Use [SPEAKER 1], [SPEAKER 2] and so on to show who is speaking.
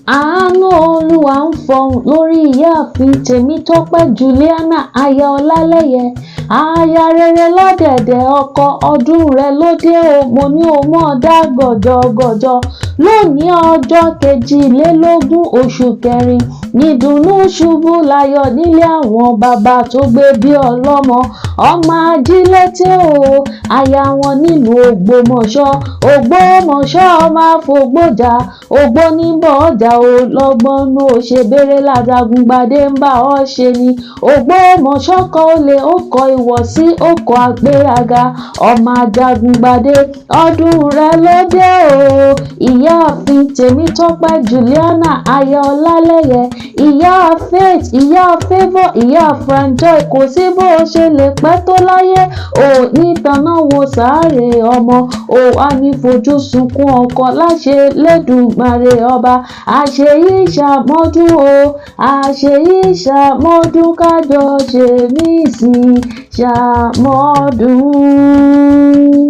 [SPEAKER 1] Àánú Olúwa ń fọhùn lórí ìyáàfin Tèmítọ́pẹ́ Juliana aya Ọlálẹ́yẹ. Aya rere lọ́dẹ̀dẹ̀ ọkọ, ọdún rẹ̀ ló dé o, mo ní o mọ̀ dá gọ̀jọ̀gọ̀jọ̀. Lónìí ọjọ́ 22 oṣù kẹrin nídùnnú ṣubú layọ̀ nílé àwọn bàbá tó gbé bí ọlọ́mọ. Ọmọ Ajílété o, aya wọn nílùú Ògbómọ̀ṣọ́. Ògbómọ̀ṣọ́ ọmọ àfọ̀gbọ́jà, ògbóníbọ̀ ọjà o lọ́gbọ́n nú òṣèbérè ládàgúngbadé ń bá ọ ṣe ni. Ògbómọ̀ṣọ́ kọ olè ó kọ ìwọ̀sí ó kọ àgbéraga. Ọmọ Ajagungbadé ọdún rẹ̀ ló dé o. Ìyáàfin Tèmítọ́pẹ́ Juliana aya Ọlálẹ́yẹ, ìyá Faith, ìyá Favour, ìyá Franjoy, kò sí bó o ṣe lè pẹ́ tó láyé ò ní tanná wo sàárè ọmọ, ò wá ní fojú sunkún ọkọ láṣẹ lẹ́dùmarè ọba. Àṣeyí ṣàmọ́dún o, àṣeyí ṣàmọ́dún kájọ ṣe mí sí ṣàmọ́dún.